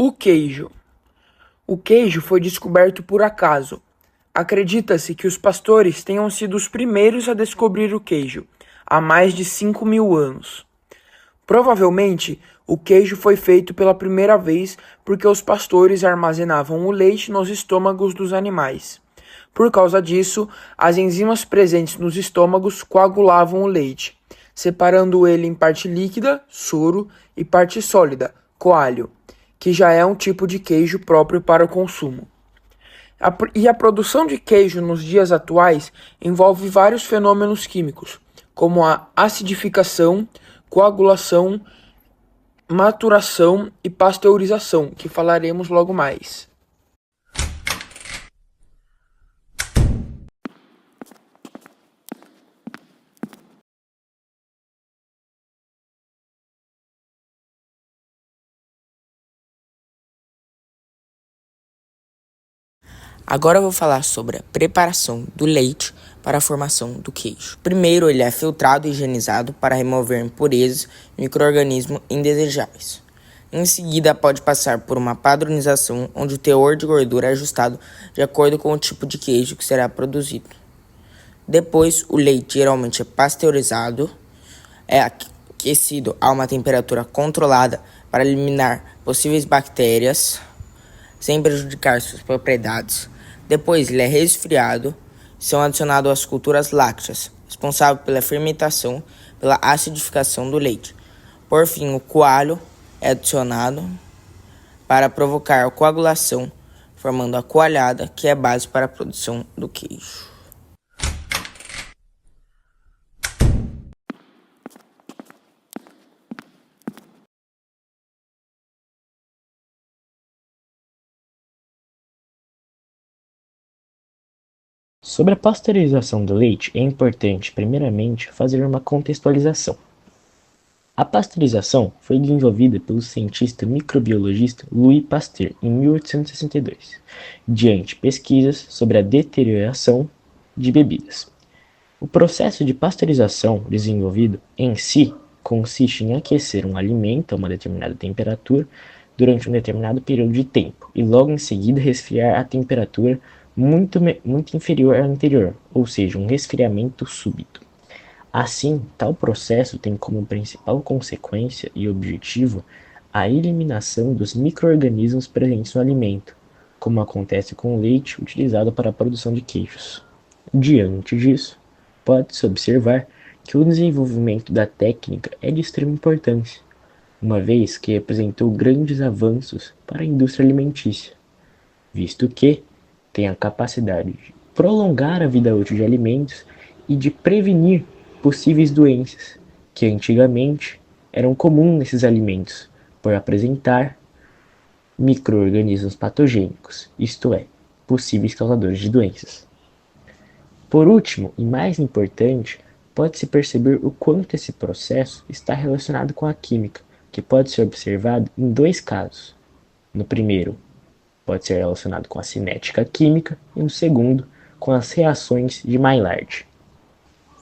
O queijo. O queijo foi descoberto por acaso. Acredita-se que os pastores tenham sido os primeiros a descobrir o queijo, há mais de 5.000 anos. Provavelmente, o queijo foi feito pela primeira vez porque os pastores armazenavam o leite nos estômagos dos animais. Por causa disso, as enzimas presentes nos estômagos coagulavam o leite, separando ele em parte líquida, soro, e parte sólida, coalho, que já é um tipo de queijo próprio para o consumo. A produção de queijo nos dias atuais envolve vários fenômenos químicos, como a acidificação, coagulação, maturação e pasteurização, que falaremos logo mais. Agora eu vou falar sobre a preparação do leite para a formação do queijo. Primeiro, ele é filtrado e higienizado para remover impurezas e micro-organismos indesejáveis. Em seguida, pode passar por uma padronização, onde o teor de gordura é ajustado de acordo com o tipo de queijo que será produzido. Depois, o leite geralmente é pasteurizado, é aquecido a uma temperatura controlada para eliminar possíveis bactérias, sem prejudicar suas propriedades. Depois ele é resfriado e são adicionados as culturas lácteas, responsáveis pela fermentação, pela acidificação do leite. Por fim, o coalho é adicionado para provocar a coagulação, formando a coalhada, que é a base para a produção do queijo. Sobre a pasteurização do leite, é importante, primeiramente, fazer uma contextualização. A pasteurização foi desenvolvida pelo cientista microbiologista Louis Pasteur em 1862, diante pesquisas sobre a deterioração de bebidas. O processo de pasteurização desenvolvido em si consiste em aquecer um alimento a uma determinada temperatura durante um determinado período de tempo e logo em seguida resfriar a temperatura muito inferior à anterior, ou seja, um resfriamento súbito. Assim, tal processo tem como principal consequência e objetivo a eliminação dos micro-organismos presentes no alimento, como acontece com o leite utilizado para a produção de queijos. Diante disso, pode-se observar que o desenvolvimento da técnica é de extrema importância, uma vez que representou grandes avanços para a indústria alimentícia, visto que tem a capacidade de prolongar a vida útil de alimentos e de prevenir possíveis doenças que antigamente eram comuns nesses alimentos, por apresentar micro-organismos patogênicos, isto é, possíveis causadores de doenças. Por último, e mais importante, pode-se perceber o quanto esse processo está relacionado com a química, que pode ser observado em dois casos. No primeiro, pode ser relacionado com a cinética química e no segundo, com as reações de Maillard.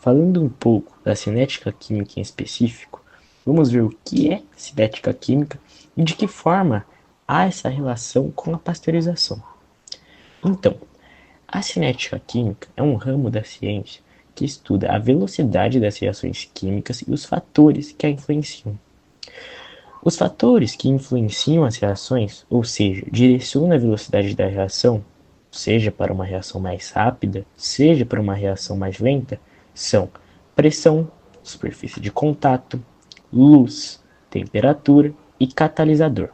Falando um pouco da cinética química em específico, vamos ver o que é cinética química e de que forma há essa relação com a pasteurização. Então, a cinética química é um ramo da ciência que estuda a velocidade das reações químicas e os fatores que a influenciam. Os fatores que influenciam as reações, ou seja, direcionam a velocidade da reação, seja para uma reação mais rápida, seja para uma reação mais lenta, são pressão, superfície de contato, luz, temperatura e catalisador.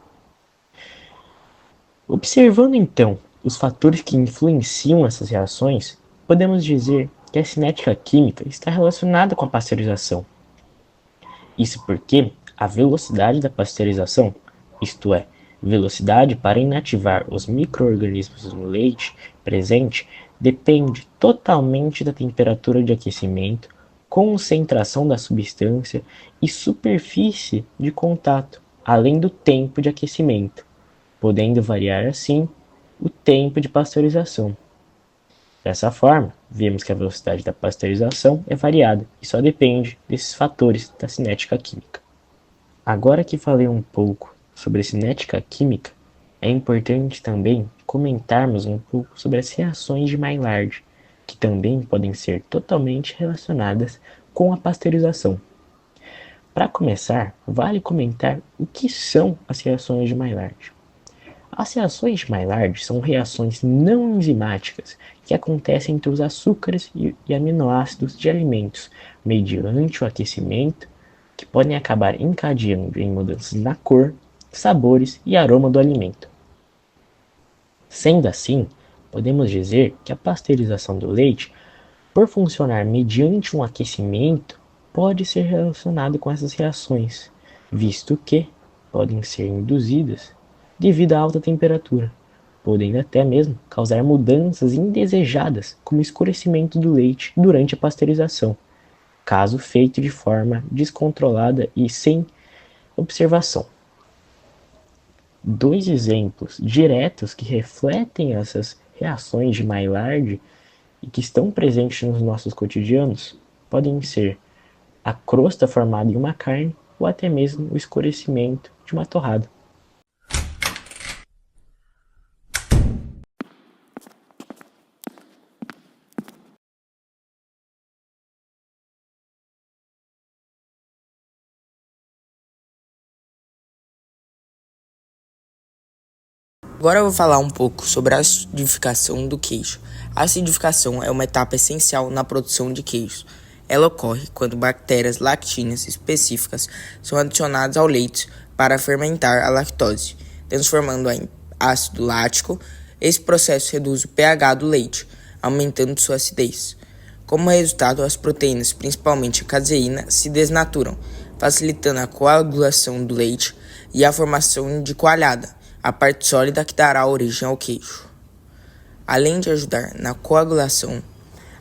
Observando então os fatores que influenciam essas reações, podemos dizer que a cinética química está relacionada com a pasteurização. Isso porque a velocidade da pasteurização, isto é, velocidade para inativar os micro-organismos no leite presente, depende totalmente da temperatura de aquecimento, concentração da substância e superfície de contato, além do tempo de aquecimento, podendo variar assim o tempo de pasteurização. Dessa forma, vemos que a velocidade da pasteurização é variada e só depende desses fatores da cinética química. Agora que falei um pouco sobre cinética química, É importante também comentarmos um pouco sobre as reações de Maillard, que também podem ser totalmente relacionadas com a pasteurização. Para começar, vale comentar o que são as reações de Maillard. As reações de Maillard são reações não enzimáticas que acontecem entre os açúcares e aminoácidos de alimentos mediante o aquecimento, que podem acabar encadeando em mudanças na cor, sabores e aroma do alimento. Sendo assim, podemos dizer que a pasteurização do leite, por funcionar mediante um aquecimento, pode ser relacionado com essas reações, visto que podem ser induzidas devido à alta temperatura, podendo até mesmo causar mudanças indesejadas, como escurecimento do leite durante a pasteurização, caso feito de forma descontrolada e sem observação. Dois exemplos diretos que refletem essas reações de Maillard e que estão presentes nos nossos cotidianos podem ser a crosta formada em uma carne ou até mesmo o escurecimento de uma torrada. Agora eu vou falar um pouco sobre a acidificação do queijo. A acidificação é uma etapa essencial na produção de queijos. Ela ocorre quando bactérias lactíneas específicas são adicionadas ao leite para fermentar a lactose, transformando-a em ácido lático. Esse processo reduz o pH do leite, aumentando sua acidez. Como resultado, as proteínas, principalmente a caseína, se desnaturam, facilitando a coagulação do leite e a formação de coalhada, a parte sólida que dará origem ao queijo. Além de ajudar na coagulação,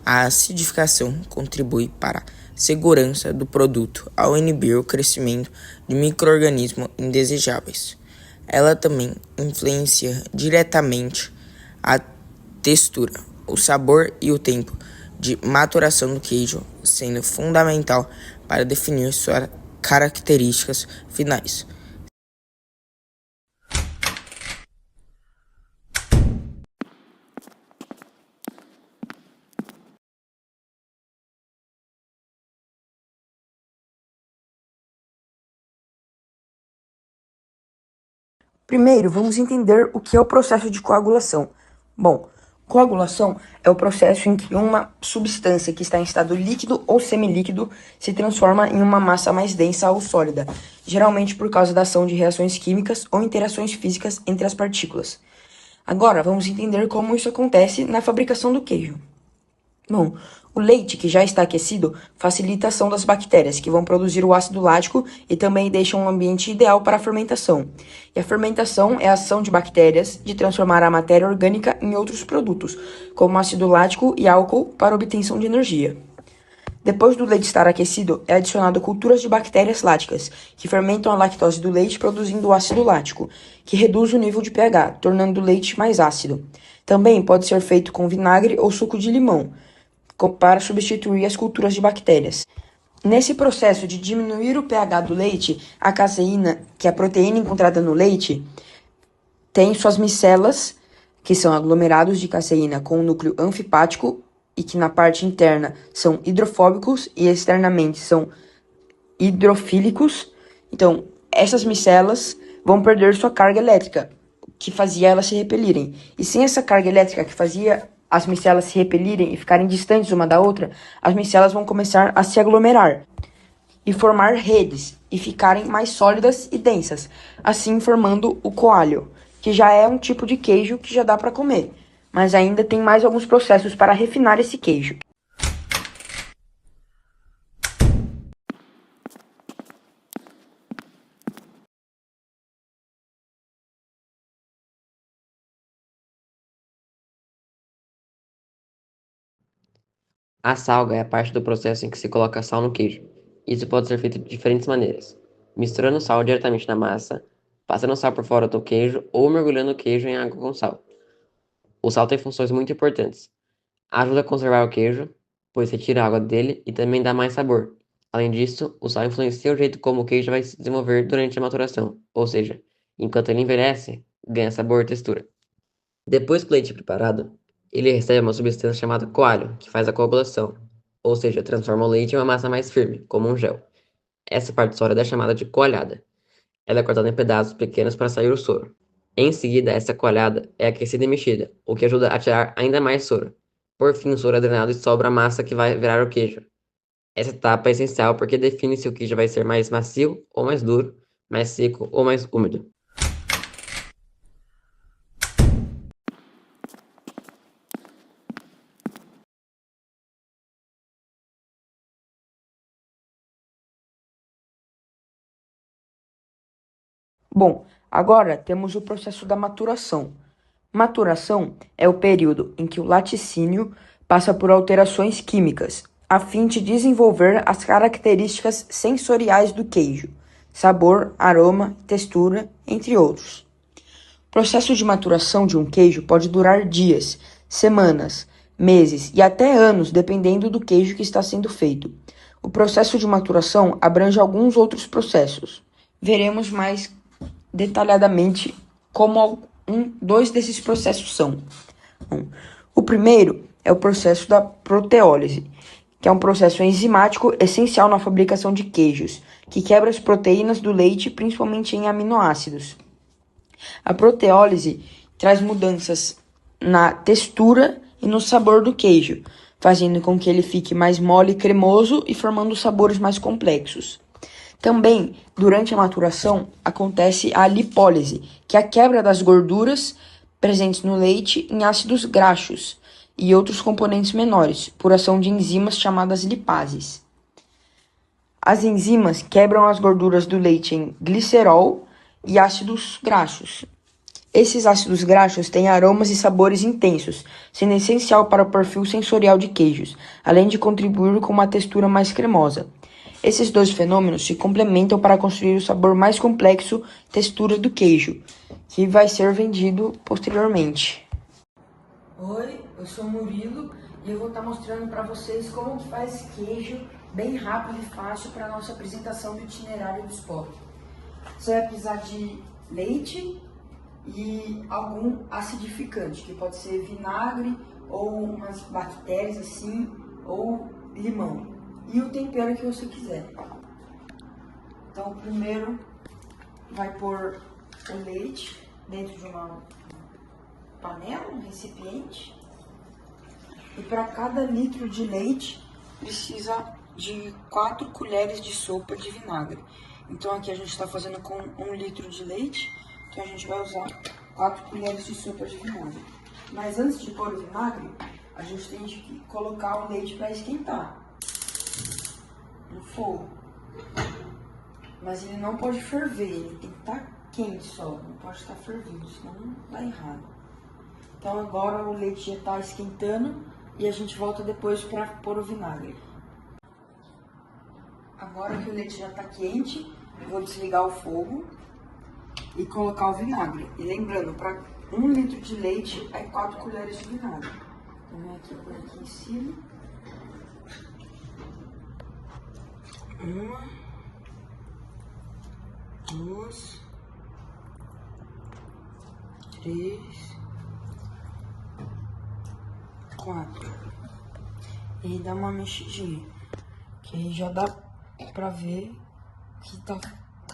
a acidificação contribui para a segurança do produto ao inibir o crescimento de micro-organismos indesejáveis. Ela também influencia diretamente a textura, o sabor e o tempo de maturação do queijo, sendo fundamental para definir suas características finais. Primeiro, vamos entender o que é o processo de coagulação. Bom, coagulação é o processo em que uma substância que está em estado líquido ou semilíquido se transforma em uma massa mais densa ou sólida, geralmente por causa da ação de reações químicas ou interações físicas entre as partículas. Agora, vamos entender como isso acontece na fabricação do queijo. Bom, o leite que já está aquecido facilita a ação das bactérias, que vão produzir o ácido lático e também deixam um ambiente ideal para a fermentação. E a fermentação é a ação de bactérias de transformar a matéria orgânica em outros produtos, como ácido lático e álcool, para obtenção de energia. Depois do leite estar aquecido, é adicionado culturas de bactérias láticas, que fermentam a lactose do leite produzindo o ácido lático, que reduz o nível de pH, tornando o leite mais ácido. Também pode ser feito com vinagre ou suco de limão, para substituir as culturas de bactérias. Nesse processo de diminuir o pH do leite, a caseína, que é a proteína encontrada no leite, tem suas micelas, que são aglomerados de caseína com um núcleo anfipático e que na parte interna são hidrofóbicos e externamente são hidrofílicos. Então, essas micelas vão perder sua carga elétrica, que fazia elas se repelirem. E sem essa carga elétrica que fazia as micelas se repelirem e ficarem distantes uma da outra, as micelas vão começar a se aglomerar e formar redes e ficarem mais sólidas e densas, assim formando o coalho, que já é um tipo de queijo que já dá para comer, mas ainda tem mais alguns processos para refinar esse queijo. A salga é a parte do processo em que se coloca sal no queijo. Isso pode ser feito de diferentes maneiras: misturando sal diretamente na massa, passando sal por fora do queijo ou mergulhando o queijo em água com sal. O sal tem funções muito importantes. Ajuda a conservar o queijo, pois retira a água dele e também dá mais sabor. Além disso, o sal influencia o jeito como o queijo vai se desenvolver durante a maturação, ou seja, enquanto ele envelhece, ganha sabor e textura. Depois que o leite é preparado, ele recebe uma substância chamada coalho, que faz a coagulação, ou seja, transforma o leite em uma massa mais firme, como um gel. Essa parte sólida é chamada de coalhada. Ela é cortada em pedaços pequenos para sair o soro. Em seguida, essa coalhada é aquecida e mexida, o que ajuda a tirar ainda mais soro. Por fim, o soro é drenado e sobra a massa que vai virar o queijo. Essa etapa é essencial porque define se o queijo vai ser mais macio ou mais duro, mais seco ou mais úmido. Bom, agora temos o processo da maturação. Maturação é o período em que o laticínio passa por alterações químicas, a fim de desenvolver as características sensoriais do queijo, sabor, aroma, textura, entre outros. O processo de maturação de um queijo pode durar dias, semanas, meses e até anos, dependendo do queijo que está sendo feito. O processo de maturação abrange alguns outros processos. Veremos mais detalhadamente como dois desses processos são. O primeiro é o processo da proteólise, que é um processo enzimático essencial na fabricação de queijos, que quebra as proteínas do leite, principalmente em aminoácidos. A proteólise traz mudanças na textura e no sabor do queijo, fazendo com que ele fique mais mole e cremoso e formando sabores mais complexos. Também, durante a maturação, acontece a lipólise, que é a quebra das gorduras presentes no leite em ácidos graxos e outros componentes menores, por ação de enzimas chamadas lipases. As enzimas quebram as gorduras do leite em glicerol e ácidos graxos. Esses ácidos graxos têm aromas e sabores intensos, sendo essencial para o perfil sensorial de queijos, além de contribuir com uma textura mais cremosa. Esses dois fenômenos se complementam para construir o sabor mais complexo, textura do queijo, que vai ser vendido posteriormente. Oi, eu sou o Murilo e eu vou estar mostrando para vocês como que faz queijo bem rápido e fácil para a nossa apresentação do itinerário do esporte. Você vai precisar de leite e algum acidificante, que pode ser vinagre ou umas bactérias assim, ou limão. E o tempero que você quiser. Então, primeiro vai pôr o leite dentro de uma panela, um recipiente. E para cada litro de leite precisa de 4 colheres de sopa de vinagre. Então aqui a gente está fazendo com 1 litro de leite, então a gente vai usar 4 colheres de sopa de vinagre. Mas antes de pôr o vinagre, a gente tem que colocar o leite para esquentar no fogo. Mas ele não pode ferver, ele tem que estar quente só, não pode estar fervido, senão dá errado. Então agora o leite já está esquentando e a gente volta depois para pôr o vinagre. Agora que o leite já está quente, eu vou desligar o fogo e colocar o vinagre. E lembrando, para 1 litro de leite é 4 colheres de vinagre. Então vem aqui, põe aqui em cima. 1, 2, 3, 4. E aí dá uma mexidinha, que aí já dá pra ver que tá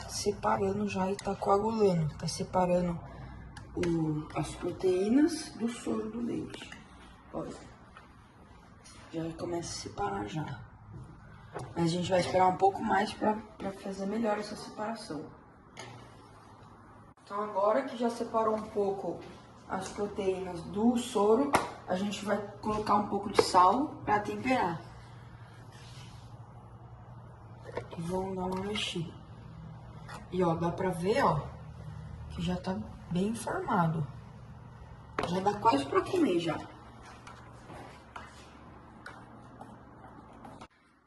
separando já e tá coagulando. Tá separando as proteínas do soro do leite. Olha, já começa a separar já. Mas a gente vai esperar um pouco mais pra fazer melhor essa separação. Então agora que já separou um pouco as proteínas do soro, a gente vai colocar um pouco de sal para temperar. E vamos dar uma mexida. E ó, dá pra ver, ó, que já tá bem formado. Já dá quase pra comer já.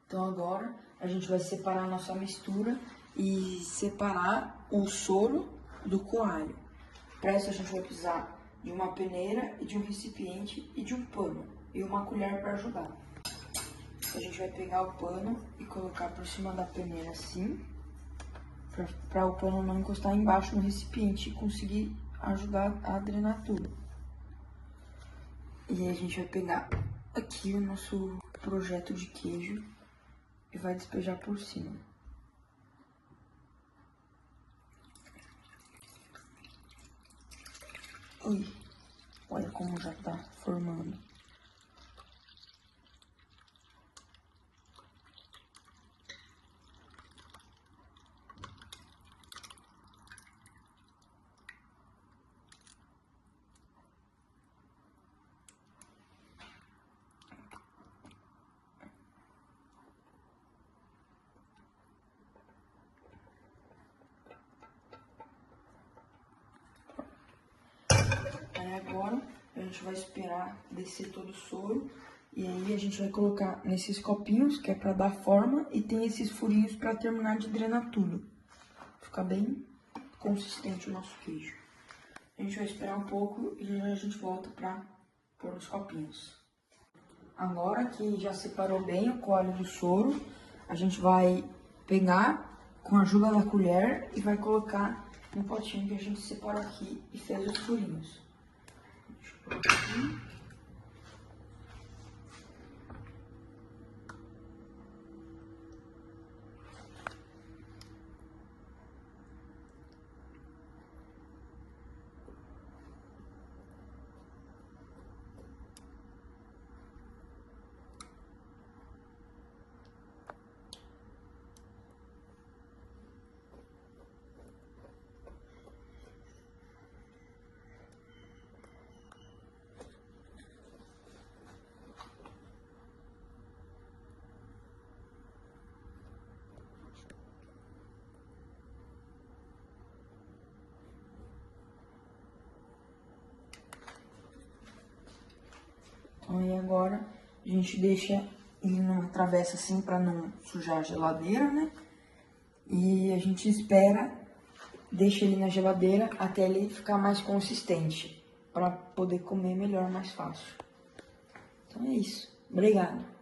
Então agora a gente vai separar a nossa mistura e separar o soro do coalho. Para isso a gente vai precisar de uma peneira e de um recipiente e de um pano e uma colher para ajudar. A gente vai pegar o pano e colocar por cima da peneira assim, para o pano não encostar embaixo no recipiente e conseguir ajudar a drenar tudo. E aí a gente vai pegar aqui o nosso projeto de queijo e vai despejar por cima. Ui, olha como já tá formando. Aí agora a gente vai esperar descer todo o soro e aí a gente vai colocar nesses copinhos, que é pra dar forma, e tem esses furinhos pra terminar de drenar tudo. Ficar bem consistente o nosso queijo. A gente vai esperar um pouco e a gente volta pra pôr os copinhos. Agora que já separou bem o coalho do soro, a gente vai pegar com a ajuda da colher e vai colocar no potinho que a gente separou aqui e fez os furinhos. Deixa eu colocar aqui. Então, aí agora a gente deixa ele numa travessa assim pra não sujar a geladeira, né? E a gente espera, deixa ele na geladeira até ele ficar mais consistente, pra poder comer melhor, mais fácil. Então é isso. Obrigado.